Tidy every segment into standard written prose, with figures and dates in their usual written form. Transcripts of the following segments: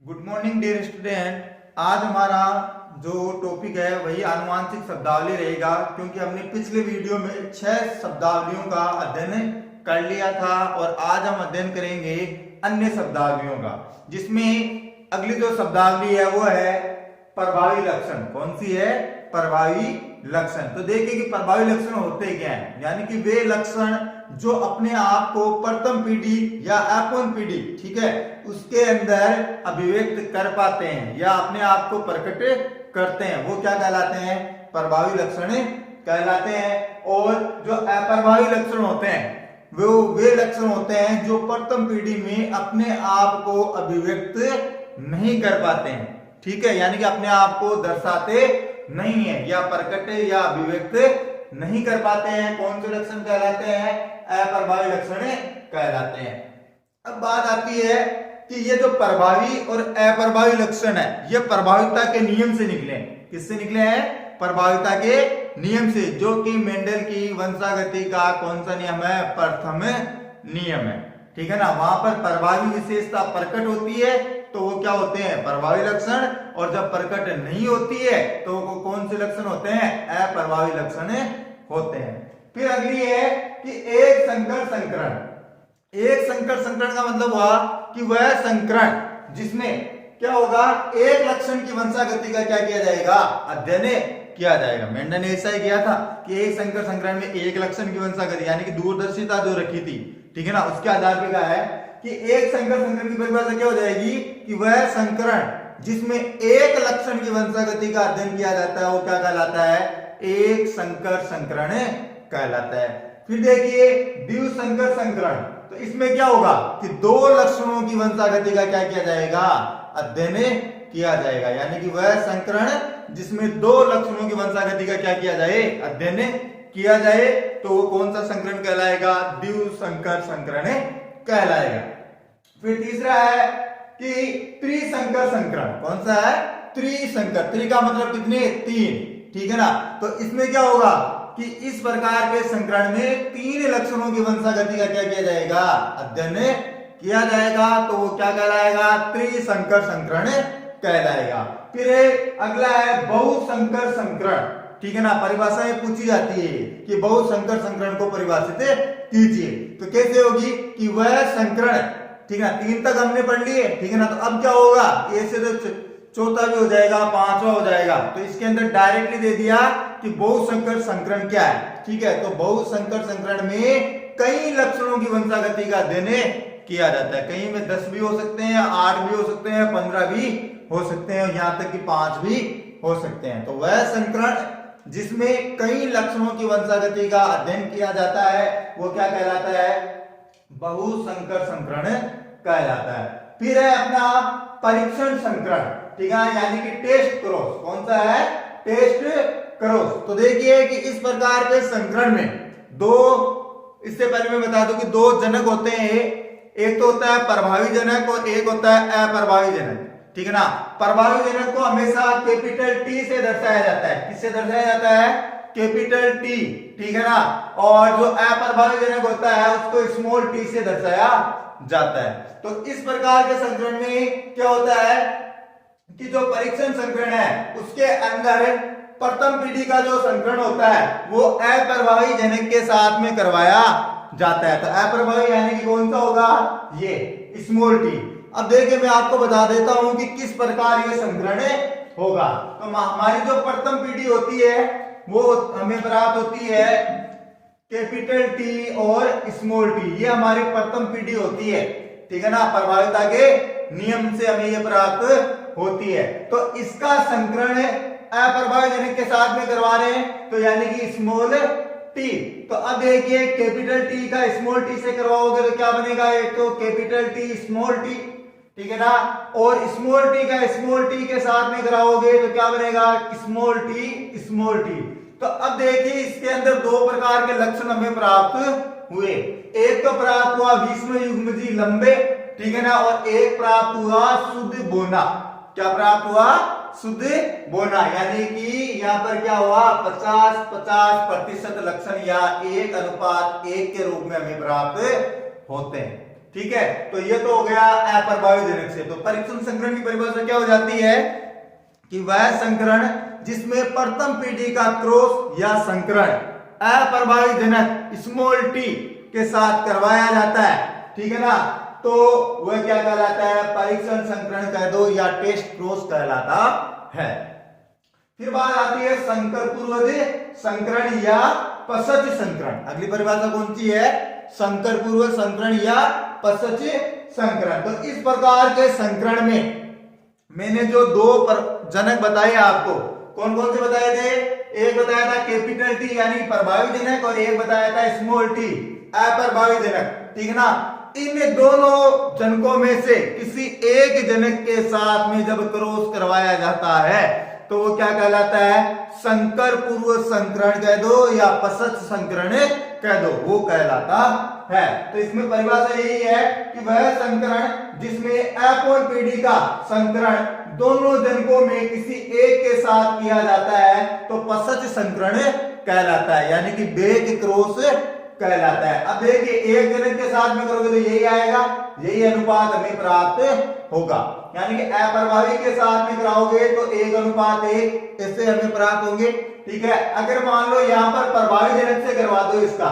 Good morning dear student. आज हमारा जो टॉपिक है वही आनुवांशिक शब्दावली रहेगा, क्योंकि हमने पिछले वीडियो में 6 शब्दावलियों का अध्ययन कर लिया था और आज हम अध्ययन करेंगे अन्य शब्दावलियों का, जिसमें अगली जो शब्दावली है वो है प्रभावी लक्षण। कौन सी है? प्रभावी लक्षण। तो देखिए कि प्रभावी लक्षण होते क्या हैं, यानी कि वे लक्षण जो अपने आप को प्रथम पीढ़ी या F1 पीढ़ी, ठीक है, उसके अंदर अभिव्यक्त कर पाते हैं या अपने आप को प्रकट करते हैं, वो क्या कहलाते हैं? प्रभावी लक्षण कहलाते हैं। और जो अप्रभावी लक्षण होते हैं वो वे लक्षण होते हैं जो प्रथम पीढ़ी में अपने आप को अभिव्यक्त नहीं कर पाते हैं, ठीक है, यानी कि अपने आप को दर्शाते नहीं है या प्रकट या अभिव्यक्त नहीं कर पाते हैं। कौन से लक्षण कहलाते हैं? अप्रभावी लक्षण कहलाते हैं। अब बात आती है कि ये जो प्रभावी और अप्रभावी लक्षण है ये प्रभाविता के नियम से निकले। किससे निकले हैं? प्रभाविता के नियम से, जो कि मेंडल की वंशागति का कौन सा नियम है? प्रथम नियम है, ठीक है ना। वहां पर प्रभावी विशेषता प्रकट होती है तो वो क्या होते हैं? प्रभावी लक्षण। और जब प्रकट नहीं होती है तो वो कौन से लक्षण होते हैं? अप्रभावी लक्षण होते हैं। फिर अगली है कि एक संकर संकरण। एक संकर संकरण का मतलब हुआ कि वह संकरण जिसमें क्या होगा? एक लक्षण की वंशागति का क्या किया जाएगा? अध्ययन किया जाएगा। मेंडल ने ऐसा ही किया था कि एक संकर संकरण में एक लक्षण की वंशागति यानी कि दूरदर्शिता जो रखी थी, ठीक है ना, उसके आधार पर क्या है कि एक संकर संकरण की परिभाषा क्या हो जाएगी कि वह संकरण जिसमें एक लक्षण की वंशागति का अध्ययन किया जाता है वो क्या कहलाता है? एक संकर संकरण कहलाता है। फिर देखिए द्विसंकर संकरण। तो इसमें क्या होगा कि दो लक्षणों की वंशागति का क्या किया जाएगा? अध्ययन किया जाएगा, यानी कि वह संकरण जिसमें दो लक्षणों की वंशागति का क्या किया जाए? अध्ययन किया जाए, तो वो कौन सा संकरण कहलाएगा? द्विसंकर संकरण कहलाएगा। फिर तीसरा है कि त्रिसंकर संकरण। कौन सा है? त्रिसंकर। त्रि का मतलब कितने? 3, ठीक है ना। तो इसमें क्या होगा कि इस प्रकार के संकरण में 3 लक्षणों की वंशागति का क्या किया जाएगा? अध्ययन किया जाएगा, तो वो क्या कहलाएगा? त्रिसंकर संकरण कहलाएगा। फिर अगला है बहुसंकर संकरण, ठीक है ना। परिभाषा में पूछी जाती है कि बहुसंकर संकरण को परिभाषित कीजिए। तो कैसे होगी कि वह संकरण, ठीक है ना, 3 तक हमने पढ़ लिए, ठीक है ना। तो अब क्या होगा? ऐसे तो चौथा भी हो जाएगा, 5वां हो जाएगा। तो इसके अंदर डायरेक्टली दे दिया कि बहुसंकर संकरण क्या है, ठीक है। तो बहुसंकर संकरण में कई लक्षणों की वंशागति का अध्ययन किया जाता है। कहीं में 10 भी हो सकते हैं, 8 भी हो सकते हैं, 15 भी हो सकते हैं और यहां तक कि 5 भी हो सकते हैं। तो वह संकरण जिसमें कई लक्षणों की वंशागति का अध्ययन किया जाता है वो क्या कहलाता है? बहुसंकर संकरण कहलाता है। फिर है अपना परीक्षण संकरण, ठीक है, यानी कि टेस्ट क्रॉस। कौन सा है? Test cross. तो देखिए कि इस प्रकार के संकरण में दो, इससे पहले मैं बता दूं कि 2 जनक होते हैं। एक तो होता है प्रभावी जनक और एक होता है अप्रभावी जनक, ठीक है ना। प्रभावी जनक को हमेशा कैपिटल टी से दर्शाया जाता है। किससे दर्शाया जाता है? कैपिटल टी, ठीक है ना। और जो अप्रभावी जनक होता है उसको स्मॉल टी से दर्शाया जाता है। तो इस प्रकार के संकरण में क्या होता है कि जो परीक्षण संकरण है उसके अंदर प्रथम पीढ़ी का जो संकरण होता है वो अप्रभावी जनक के साथ में करवाया जाता है। तो अप्रभावी यानी कि कौन सा होगा? ये स्मॉल टी। अब देखिए मैं आपको बता देता हूं कि किस प्रकार ये संकरण होगा। तो हमारी जो प्रथम पीढ़ी होती है वो हमें प्राप्त होती है कैपिटल टी और स्मॉल टी, ये हमारी प्रथम पीढ़ी होती है, ठीक है ना। प्रभाविता के नियम से हमें ये प्राप्त होती है। तो इसका संकरण अप्रभावी जनक के साथ में करवा रहे हैं, तो यानी कि स्मॉल टी। तो अब देखिए कैपिटल टी का स्मॉल टी से करवाओगे तो क्या बनेगा? एक तो कैपिटल टी स्मॉल टी, ठीक है ना, और स्मॉल टी का स्मॉल टी के साथ में कराओगे तो क्या बनेगा? Small T small T. तो अब देखिए इसके अंदर 2 प्रकार के लक्षण हमें प्राप्त हुए। एक तो प्राप्त हुआ विषम युग्मजी लंबे, ठीक है ना, और एक प्राप्त हुआ शुद्ध बोना। क्या प्राप्त हुआ? शुद्ध बोना, यानी कि यहां पर क्या हुआ? 50-50% लक्षण या 1:1 के रूप में हमें प्राप्त होते हैं, ठीक है, तो ये तो हो गया अप्रभावी जनक से। तो परीक्षण संकरण की परिभाषा क्या हो जाती है कि वह संकरण जिसमें प्रथम पीढ़ी का क्रॉस या संकरण अप्रभावी जनक स्मॉल टी के साथ करवाया जाता है, ठीक है ना, तो वह क्या कहलाता है, परीक्षण संकरण कह दो या टेस्ट क्रॉस कहलाता है। फिर बात आती है संकर पूर्वज संकरण या पसच संकरण। अगली परिभाषा कौन सी है, संकर पूर्व संकरण या पसच संकरण। तो इस प्रकार के संकरण में मैंने जो दो जनक बताए आपको, कौन कौन से बताए थे, एक बताया था कैपिटल टी यानी प्रभावी जनक और एक बताया था स्मॉल टी अप्रभावी जनक, ठीक है ना। इन दोनों जनकों में से किसी एक जनक के साथ में जब क्रॉस करवाया जाता है तो वो क्या कहलाता है, संकर पूर्व संकरण कह दो या पसच संकरण कह दो, वो कहलाता है। तो इसमें परिभाषा यही है कि वह संकरण जिसमें अपॉन पीढ़ी का संकरण दोनों जनकों में किसी एक के साथ किया जाता है तो पसच संकरण कहलाता है, यानी कि बेक क्रॉस कहलाता है। अब देखिए एक जनक के साथ में करोगे तो यही आएगा, यही अनुपात हमें प्राप्त होगा, यानी कि अप्रभावी के साथ में कराओगे तो 1:1 ऐसे हमें प्राप्त होंगे, ठीक है। अगर मान लो यहाँ पर प्रभावी जनक से करवा दो इसका,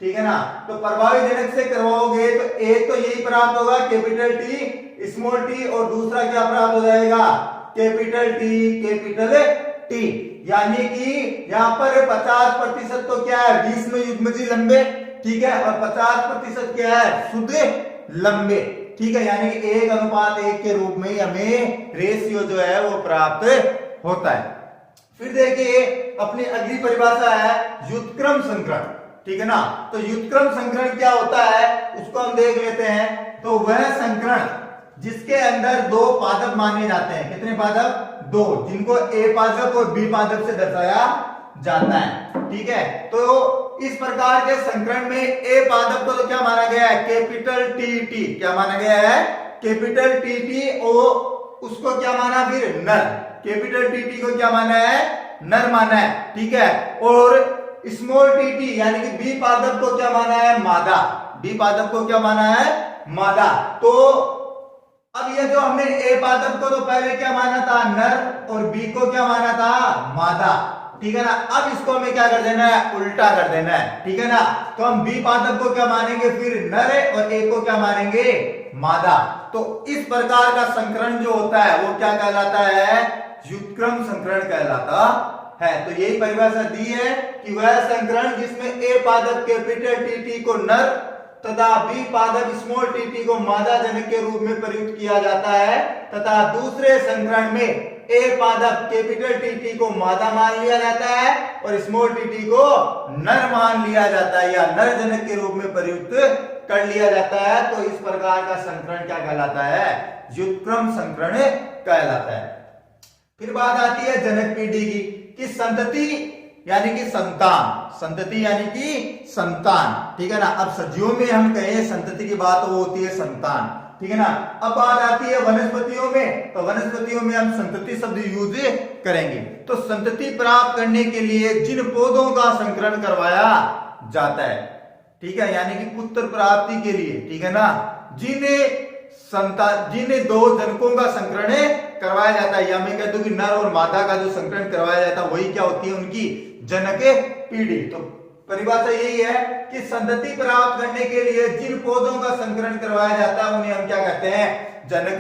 ठीक है ना, तो प्रभावी जनक से करवाओगे तो एक तो यही प्राप्त होगा कैपिटल टी स्मॉल टी और दूसरा क्या प्राप्त हो जाएगा, कैपिटल टी, यानी कि यहाँ पर 50% तो क्या है, 20 में युग्मजी लंबे, ठीक है, और 50% क्या है, शुद्ध लंबे, ठीक है, यानी कि 1:1 के रूप में हमें रेशियो जो है वो प्राप्त होता है। फिर देखिए अपनी अगली परिभाषा है व्युत्क्रम संकरण, ठीक है ना। तो व्युत्क्रम संकरण क्या होता है उसको हम देख लेते हैं। तो वह संकरण जिसके अंदर दो पादप माने जाते हैं, कितने पादप, दो, जिनको ए पादप और बी पादप से दर्शाया जाता है, ठीक है। तो इस प्रकार के संकरण में ए पादप को तो क्या माना गया है, कैपिटल टी, क्या माना गया है, कैपिटल टी, और उसको क्या माना फिर नर, कैपिटल टी को क्या माना है, नर माना है, ठीक है। और स्मॉल टी यानी कि बी पादप को क्या माना है, मादा, बी पादप को क्या माना है, मादा। तो अब ये जो हमने ए पादप को तो पहले क्या माना था, नर, और बी को क्या माना था, मादा, ठीक है ना। अब इसको हमें क्या कर देना है, उल्टा कर देना है, ठीक है ना। तो हम बी पादप को क्या मानेंगे फिर नर है और ए को क्या मानेंगे, मादा। तो इस प्रकार का संकरण जो होता है वो क्या कहलाता है, व्युत्क्रम संकरण कहलाता है। तो यही परिभाषा दी है कि वह संकरण जिसमें ए पादप कैपिटल टी को नर तथा बी पादप स्मॉल टी को मादा जनक के रूप में प्रयुक्त किया जाता है, तथा दूसरे संकरण में ए पादप कैपिटल टी को मादा मान लिया जाता है और स्मॉल टी को नर मान लिया जाता है या नर जनक के रूप में प्रयुक्त कर लिया जाता है। तो इस प्रकार का संकरण क्या कहलाता है, व्युत्क्रम संकरण कहलाता है। फिर बात आती है जनक पीढ़ी की, कि संतति यानी कि संतान, संतति यानी कि संतान, ठीक है ना। अब सजीवों में हम कहें संतति की बात वो होती है संतान, ठीक है ना। अब बात आती है वनस्पतियों में, तो वनस्पतियों में हम संतति शब्द यूज करेंगे। तो संतति प्राप्त करने के लिए जिन पौधों का संकरण करवाया जाता है, ठीक है, यानी कि पुत्र प्राप्ति के लिए, ठीक है ना, जिन्हें दो जनकों का संकरण करवाया जाता है, या मैं कहता हूं कि नर और मादा का जो संकरण करवाया जाता है वही क्या होती है, उनकी जनक पीढ़ी। तो परिभाषा यही है कि संतति प्राप्त करने के लिए जिन पौधों का संकरण करवाया जाता है उन्हें हम क्या कहते हैं, जनक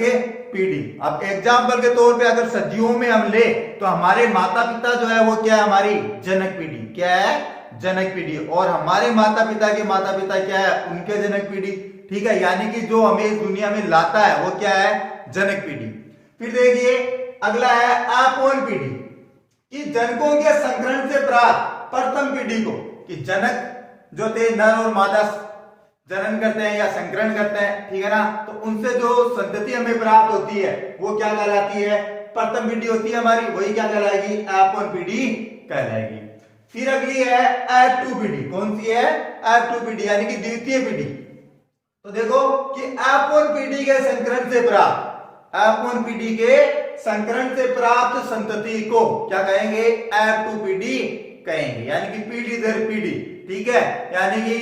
पीढ़ी। अब एग्जाम्पल के तौर पे अगर सजीवों में हम ले तो हमारे माता पिता जो है वो क्या है, हमारी जनक पीढ़ी, क्या है, जनक पीढ़ी। और हमारे माता पिता के माता पिता क्या है, उनके जनक पीढ़ी, ठीक है, यानी कि जो हमें इस दुनिया में लाता है वो क्या है, जनक पीढ़ी। फिर देखिए अगला है अपॉन पीढ़ी, कि जनकों के संकरण से प्राप्त प्रथम पीढ़ी को, कि जनक जो थे नर और मादा जनन करते हैं या संकरण करते हैं, ठीक है ना, तो उनसे जो संतति हमें प्राप्त होती है वो क्या कहलाती है, प्रथम पीढ़ी होती है हमारी, वही क्या कहलाएगी, अपॉन पीढ़ी कहलाएगी। फिर अगली है F2 पीढ़ी, कौन सी है, F2 पीढ़ी यानी कि द्वितीय पीढ़ी। तो देखो कि अपॉन पीढ़ी के संकरण से प्राप्त, अपॉन पीढ़ी के संकरण से प्राप्त संतति को क्या कहेंगे, F2 पीढ़ी कहेंगे, यानी कि पीढ़ी दर पीढ़ी, ठीक है, यानी कि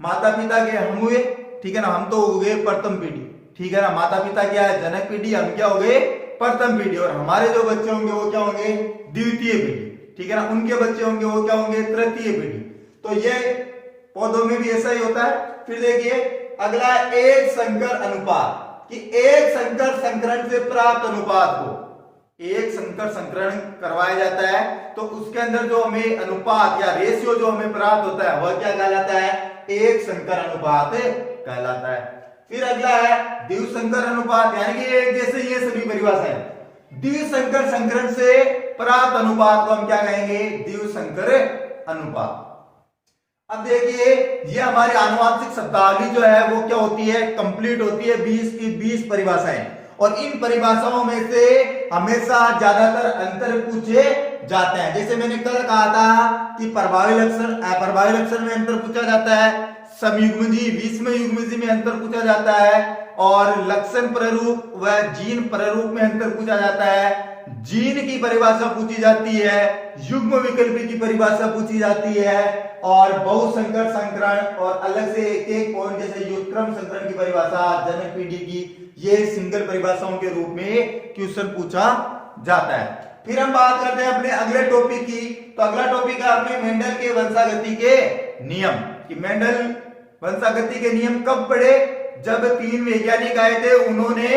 माता पिता के हम हुए, ठीक है ना, हम तो हो गए प्रथम पीढ़ी, ठीक है ना, माता पिता क्या है, जनक पीढ़ी, हम क्या हो गए, प्रथम पीढ़ी, और हमारे जो बच्चे होंगे वो क्या होंगे, द्वितीय पीढ़ी, ठीक है ना, उनके बच्चे होंगे वो क्या होंगे, तृतीय पीढ़ी। तो ये पौधों में भी ऐसा ही होता है। फिर देखिए अगला, एक संकर अनुपात, कि एक संकर संकरण से प्राप्त अनुपात को, एक संकर संकरण करवाया जाता है तो उसके अंदर जो हमें अनुपात या रेशियो जो हमें प्राप्त होता है वह क्या कहलाता है, एक संकर अनुपात कहलाता है। फिर अगला है द्विसंकर अनुपात, यानी कि एक जैसे ये सभी परिभाषाएं। द्विसंकर संकरण से प्राप्त अनुपात को हम क्या कहेंगे, द्विसंकर अनुपात। अब देखिए ये हमारी आनुवंशिक शब्दावली जो है वो क्या होती है, कंप्लीट होती है 20 की 20 परिभाषाएं, और इन परिभाषाओं में से हमेशा ज्यादातर अंतर पूछे जाते हैं। जैसे मैंने कल कहा था कि प्रभावी लक्षण अप्रभावी लक्षण में अंतर पूछा जाता है, समयुग्मजी विषम युग्मजी में अंतर पूछा जाता है, और लक्षण प्ररूप व जीन प्ररूप में अंतर पूछा जाता है, जीन की परिभाषा पूछी जाती है, युग्म विकल्पी की परिभाषा पूछी जाती है, और बहुसंकर संकरण और अलग से एक एक पॉइंट जैसे युग्मक्रम संकरण की परिभाषा, जनक पीढ़ी की, ये सिंगल परिभाषाओं के रूप में क्वेश्चन पूछा जाता है। फिर हम बात करते हैं अपने अगले टॉपिक की। तो अगला टॉपिक है अपने मेंडल के वंशागति के नियम, कि मेंडल वंशागति के नियम कब पढ़े, जब 3 वैज्ञानिक आए थे, उन्होंने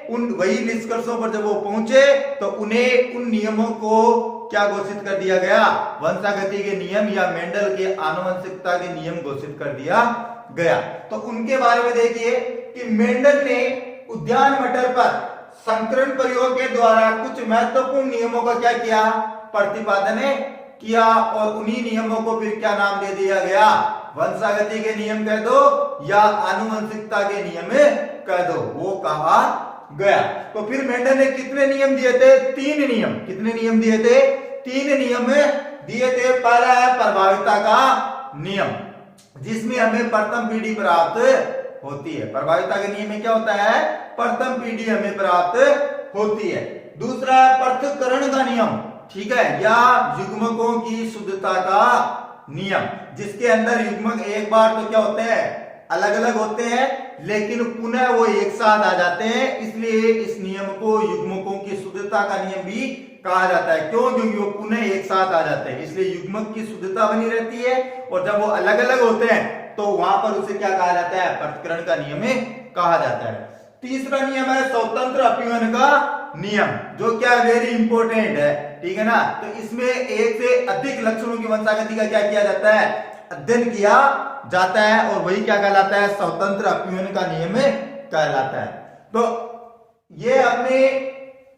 उन वही निष्कर्षों पर जब वो पहुंचे तो उन्हें उन नियमों को क्या घोषित कर दिया गया, वंशागति के नियम या मेंडल के आनुवंशिकता के नियम घोषित कर दिया गया। तो उनके बारे में देखिए कि मेंडल ने उद्यान मटर पर संकरण प्रयोग के द्वारा कुछ महत्वपूर्ण नियमों का क्या किया, प्रतिपादन किया, और उन्हीं नियमों को फिर क्या नाम दे दिया गया, वंशागति के नियम कह दो या आनुवंशिकता के नियम कह दो, वो कहा गया। तो फिर मेंडल ने कितने नियम दिए थे, 3 नियम। कितने नियम दिए थे, 3 नियम दिए थे। पहला है प्रभाविता का नियम, जिसमें हमें प्रथम पीढ़ी प्राप्त होती है। प्रभाविता के नियम में क्या होता है, प्रथम पीढ़ी हमें प्राप्त होती है। दूसरा है पृथक्करण का नियम, ठीक है, या युग्मकों की शुद्धता का नियम, जिसके अंदर युग्मक एक बार तो क्या होते हैं, अलग अलग होते हैं, लेकिन पुनः वो एक साथ आ जाते हैं, इसलिए इस नियम को युग्मकों की शुद्धता का नियम भी कहा जाता है। क्यों, क्योंकि वो पुनः एक साथ आ जाते हैं, इसलिए युग्मक की शुद्धता बनी रहती है, और जब वो अलग अलग होते हैं तो वहां पर उसे क्या कहा जाता है, पृथक्करण का नियम कहा जाता है। तीसरा नियम है स्वतंत्र अपीवन का नियम, जो क्या वेरी इंपॉर्टेंट है, ठीक है ना। तो इसमें एक से अधिक लक्षणों की वंशागति का क्या किया जाता है, अध्ययन किया जाता है, और वही क्या कहलाता है, स्वतंत्र अपीवन का नियम कहलाता है। तो ये अपने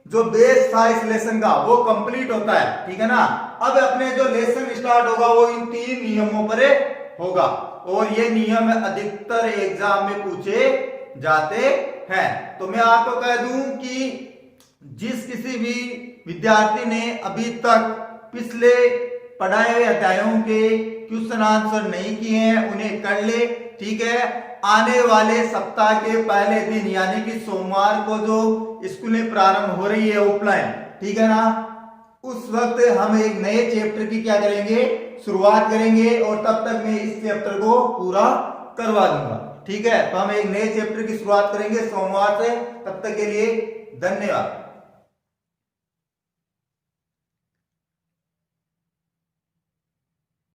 जो बेस था इस लेसन का वो कंप्लीट होता है, ठीक है ना। अब अपने जो लेसन स्टार्ट होगा वो इन 3 नियमों पर होगा, और ये नियम अधिकतर एग्जाम में पूछे जाते हैं। तो मैं आपको कह दूं कि जिस किसी भी विद्यार्थी ने अभी तक पिछले पढ़ाए हुए अध्यायों के क्वेश्चन आंसर नहीं किए हैं उन्हें कर ले, ठीक है। आने वाले सप्ताह के पहले दिन यानी कि सोमवार को जो स्कूलें प्रारंभ हो रही है ऑफलाइन, ठीक है ना, उस वक्त हम एक नए चैप्टर की क्या करेंगे, शुरुआत करेंगे, और तब तक मैं इस चैप्टर को पूरा करवा दूंगा, ठीक है। तो हम एक नए चैप्टर की शुरुआत करेंगे सोमवार से। तब तक के लिए धन्यवाद।